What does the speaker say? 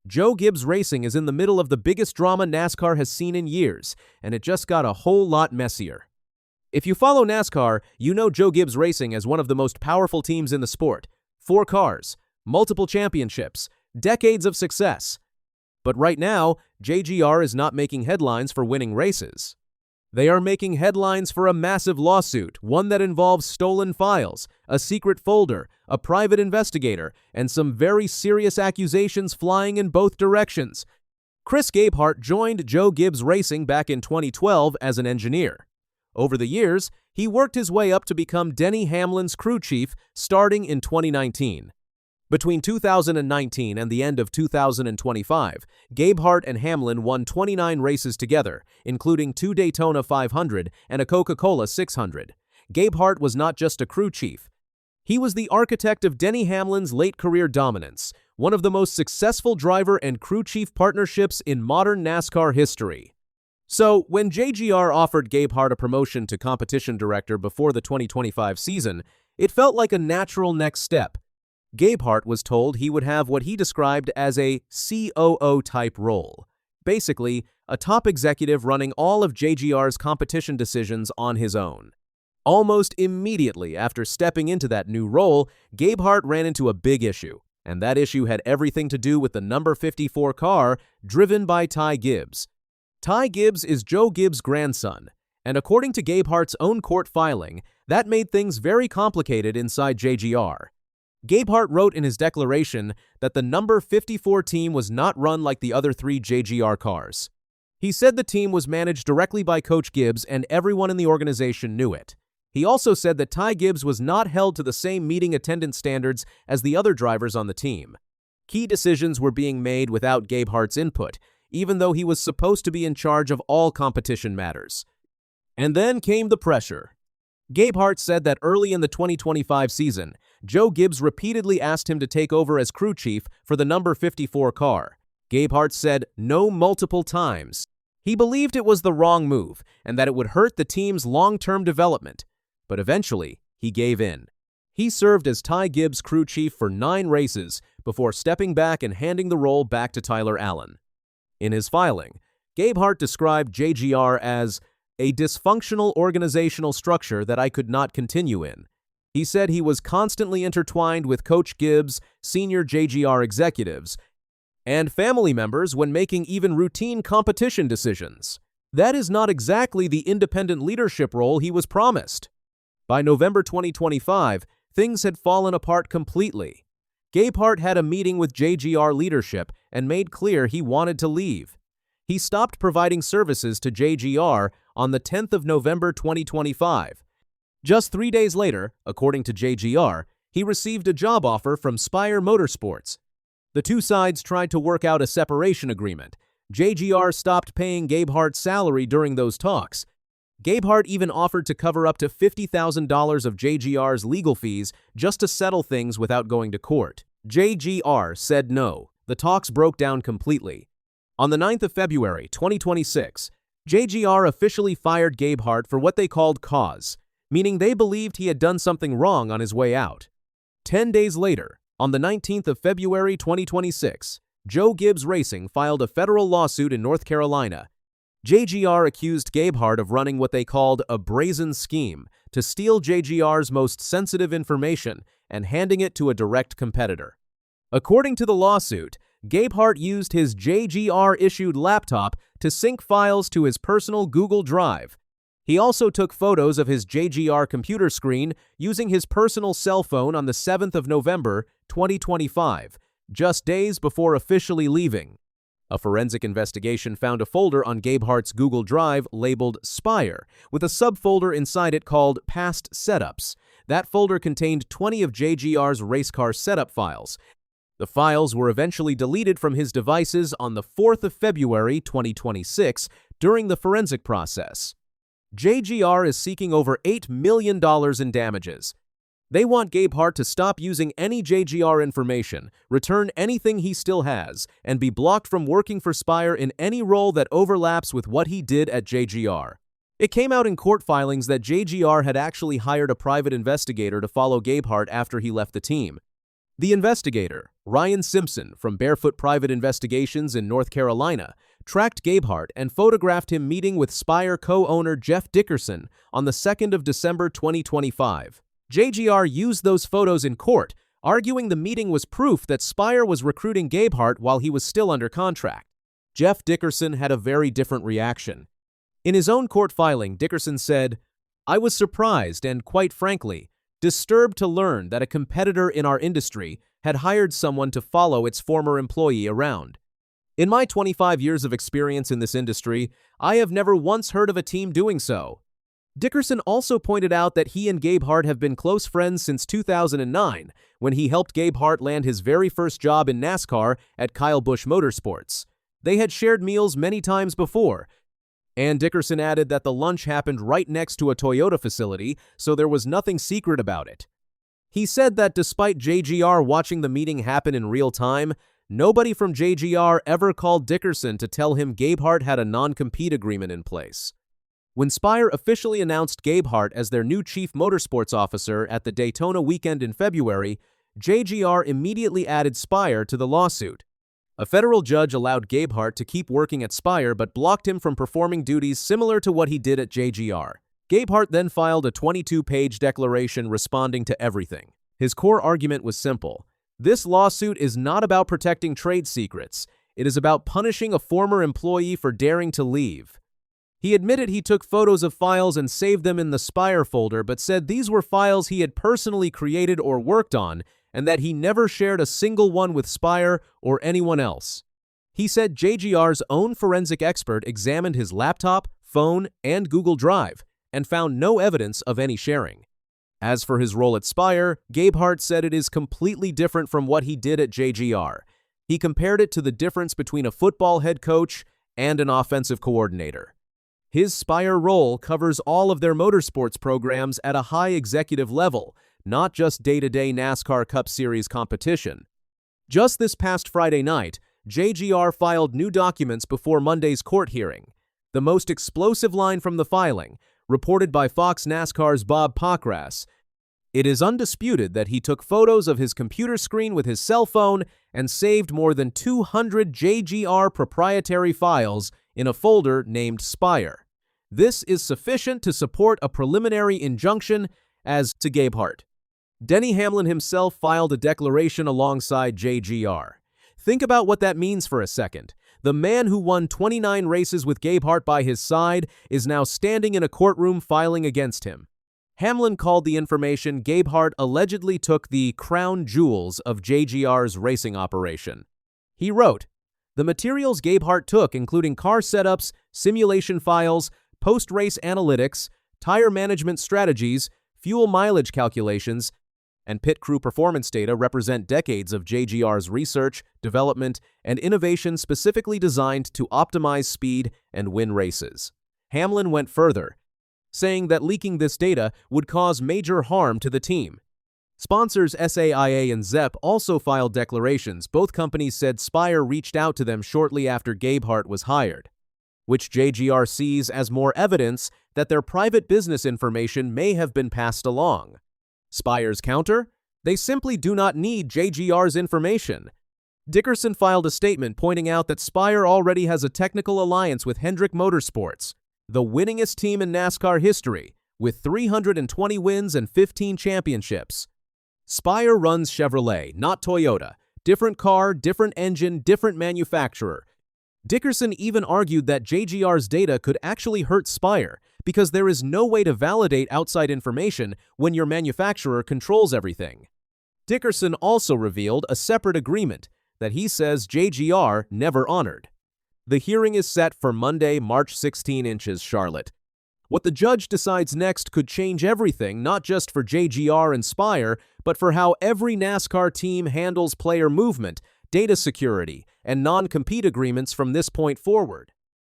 Gibbs Racing is in the middle of the biggest drama NASCAR has seen in years, and it just got a whole lot messier. If you follow NASCAR, you know Gibbs Racing as one of the most powerful teams in the sport. 4 cars, multiple championships, decades of success. But right now, JGR is not making headlines for winning races. They are making headlines for a massive lawsuit, one that involves stolen files, a secret folder, a private investigator, and some very serious accusations flying in both directions. Gabehart joined Gibbs Racing back in 2012 as an engineer. Over the years, he worked his way up to become Denny Hamlin's crew chief starting in 2019. Between 2019 and the end of 2025, Gabehart and Hamlin won 29 races together, including 2 Daytona 500 and a Coca-Cola 600. Gabehart was not just a crew chief. He was the architect of Denny Hamlin's late career dominance, one of the most successful driver and crew chief partnerships in modern NASCAR history. So, when JGR offered Gabehart a promotion to competition director before the 2025 season, it felt like a natural next step. Gabehart was told he would have what he described as a COO-type role, basically a top executive running all of JGR's competition decisions on his own. Almost immediately after stepping into that new role, Gabehart ran into a big issue, and that issue had everything to do with the number 54 car driven by Ty Gibbs. Ty Gibbs is Gibbs' grandson, and according to Gabehart's own court filing, that made things very complicated inside JGR. Gabehart wrote in his declaration that the number 54 team was not run like the other 3 JGR cars. He said the team was managed directly by Coach Gibbs and everyone in the organization knew it. He also said that Ty Gibbs was not held to the same meeting attendance standards as the other drivers on the team. Key decisions were being made without Gabehart's input, even though he was supposed to be in charge of all competition matters. And then came the pressure. Gabehart said that early in the 2025 season, Gibbs repeatedly asked him to take over as crew chief for the number 54 car. Gabehart said no multiple times. He believed it was the wrong move and that it would hurt the team's long-term development. But eventually, he gave in. He served as Ty Gibbs' crew chief for 9 races before stepping back and handing the role back to Tyler Allen. In his filing, Gabehart described JGR as a dysfunctional organizational structure that I could not continue in. He said he was constantly intertwined with Coach Gibbs, senior JGR executives, and family members when making even routine competition decisions. That is not exactly the independent leadership role he was promised. By November 2025, things had fallen apart completely. Gabehart had a meeting with JGR leadership and made clear he wanted to leave. He stopped providing services to JGR on the 10th of November 2025. Just 3 days later, according to JGR, he received a job offer from Spire Motorsports. The two sides tried to work out a separation agreement. JGR stopped paying Gabehart's salary during those talks. Gabehart even offered to cover up to $50,000 of JGR's legal fees just to settle things without going to court. JGR said no. The talks broke down completely. On the 9th of February 2026, JGR officially fired Gabehart for what they called cause, meaning they believed he had done something wrong on his way out. 10 days later, on the 19th of February 2026, Gibbs Racing filed a federal lawsuit in North Carolina. JGR accused Gabehart of running what they called a brazen scheme to steal JGR's most sensitive information and handing it to a direct competitor. According to the lawsuit, Gabehart used his JGR-issued laptop to sync files to his personal Google Drive. He also took photos of his JGR computer screen using his personal cell phone on the 7th of November, 2025, just days before officially leaving. A forensic investigation found a folder on Gabehart's Google Drive labeled Spire, with a subfolder inside it called Past Setups. That folder contained 20 of JGR's race car setup files. The files were eventually deleted from his devices on the 4th of February 2026 during the forensic process. JGR is seeking over $8 million in damages. They want Gabehart to stop using any JGR information, return anything he still has, and be blocked from working for Spire in any role that overlaps with what he did at JGR. It came out in court filings that JGR had actually hired a private investigator to follow Gabehart after he left the team. The investigator, Ryan Simpson from Barefoot Private Investigations in North Carolina, tracked Gabehart and photographed him meeting with Spire co-owner Jeff Dickerson on the 2nd of December 2025. JGR used those photos in court, arguing the meeting was proof that Spire was recruiting Gabehart while he was still under contract. Jeff Dickerson had a very different reaction. In his own court filing, Dickerson said, "I was surprised and, quite frankly, disturbed to learn that a competitor in our industry had hired someone to follow its former employee around. In my 25 years of experience in this industry, I have never once heard of a team doing so." Dickerson also pointed out that he and Gabe Hart have been close friends since 2009, when he helped Gabe Hart land his very first job in NASCAR at Kyle Busch Motorsports. They had shared meals many times before, and Dickerson added that the lunch happened right next to a Toyota facility, so there was nothing secret about it. He said that despite JGR watching the meeting happen in real time, nobody from JGR ever called Dickerson to tell him Gabehart had a non-compete agreement in place. When Spire officially announced Gabehart as their new chief motorsports officer at the Daytona weekend in February, JGR immediately added Spire to the lawsuit. A federal judge allowed Gabehart to keep working at Spire but blocked him from performing duties similar to what he did at JGR. Gabehart then filed a 22-page declaration responding to everything. His core argument was simple. This lawsuit is not about protecting trade secrets. It is about punishing a former employee for daring to leave. He admitted he took photos of files and saved them in the Spire folder, but said these were files he had personally created or worked on, and that he never shared a single one with Spire or anyone else. He said JGR's own forensic expert examined his laptop, phone, and Google Drive, and found no evidence of any sharing. As for his role at Spire, Gabehart said it is completely different from what he did at JGR. He compared it to the difference between a football head coach and an offensive coordinator. His Spire role covers all of their motorsports programs at a high executive level, not just day-to-day NASCAR Cup Series competition. Just this past Friday night, JGR filed new documents before Monday's court hearing. The most explosive line from the filing, reported by Fox NASCAR's Bob Pockrass, it is undisputed that he took photos of his computer screen with his cell phone and saved more than 200 JGR proprietary files in a folder named Spire. This is sufficient to support a preliminary injunction as to Gabehart. Denny Hamlin himself filed a declaration alongside JGR. Think about what that means for a second. The man who won 29 races with Gabehart by his side is now standing in a courtroom filing against him. Hamlin called the information Gabehart allegedly took the crown jewels of JGR's racing operation. He wrote, "The materials Gabehart took, including car setups, simulation files, post-race analytics, tire management strategies, fuel mileage calculations, and pit crew performance data represent decades of JGR's research, development, and innovation specifically designed to optimize speed and win races." Hamlin went further, saying that leaking this data would cause major harm to the team. Sponsors SAIA and ZEP also filed declarations. Both companies said Spire reached out to them shortly after Gabehart was hired, which JGR sees as more evidence that their private business information may have been passed along. Spire's counter? They simply do not need JGR's information. Dickerson filed a statement pointing out that Spire already has a technical alliance with Hendrick Motorsports, the winningest team in NASCAR history, with 320 wins and 15 championships. Spire runs Chevrolet, not Toyota. Different car, different engine, different manufacturer. Dickerson even argued that JGR's data could actually hurt Spire because there is no way to validate outside information when your manufacturer controls everything. Dickerson also revealed a separate agreement that he says JGR never honored. The hearing is set for Monday, March 16 in Charlotte. What the judge decides next could change everything, not just for JGR and Spire, but for how every NASCAR team handles player movement, data security, and non-compete agreements from this point forward.